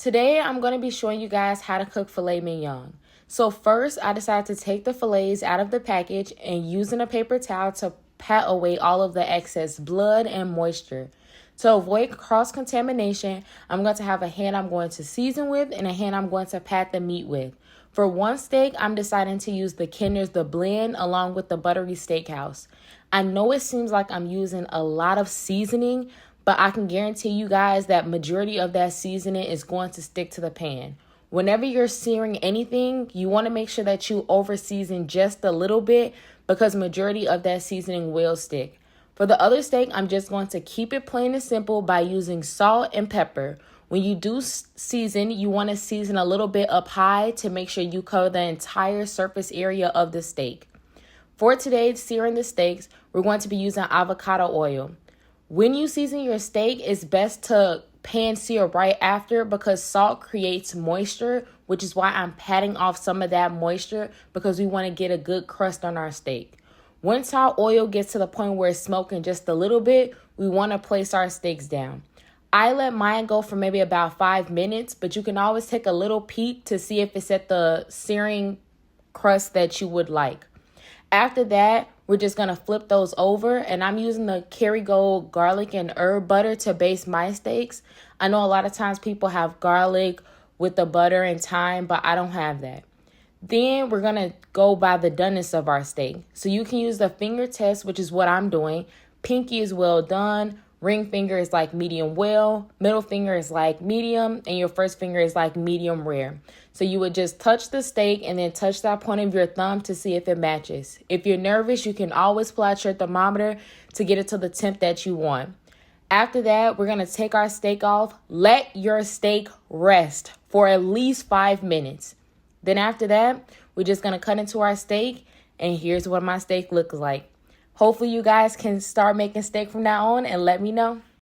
Today, I'm going to be showing you guys how to cook filet mignon. So first, I decided to take the fillets out of the package and using a paper towel to pat away all of the excess blood and moisture. To avoid cross-contamination, I'm going to have a hand I'm going to season with and a hand I'm going to pat the meat with. For one steak, I'm deciding to use the Kinder's The Blend along with the Buttery Steakhouse. I know it seems like I'm using a lot of seasoning, but I can guarantee you guys that majority of that seasoning is going to stick to the pan. Whenever you're searing anything, you want to make sure that you over season just a little bit because majority of that seasoning will stick. For the other steak, I'm just going to keep it plain and simple by using salt and pepper. When you do season, you want to season a little bit up high to make sure you cover the entire surface area of the steak. For today's searing the steaks, we're going to be using avocado oil. When you season your steak, it's best to pan sear right after because salt creates moisture, which is why I'm patting off some of that moisture because we want to get a good crust on our steak. Once our oil gets to the point where it's smoking just a little bit, we want to place our steaks down. I let mine go for maybe about 5 minutes, but you can always take a little peek to see if it's at the searing crust that you would like. After that, we're just going to flip those over, and I'm using the Kerrygold garlic and herb butter to base my steaks. I know a lot of times people have garlic with the butter and thyme, but I don't have that. Then we're going to go by the doneness of our steak. So you can use the finger test, which is what I'm doing. Pinky is well done. Ring finger is like medium well. Middle finger is like medium. And your first finger is like medium rare. So you would just touch the steak and then touch that point of your thumb to see if it matches. If you're nervous, you can always pull out your thermometer to get it to the temp that you want. After that, we're going to take our steak off. Let your steak rest for at least 5 minutes. Then after that, we're just going to cut into our steak, and here's what my steak looks like. Hopefully you guys can start making steak from now on and let me know.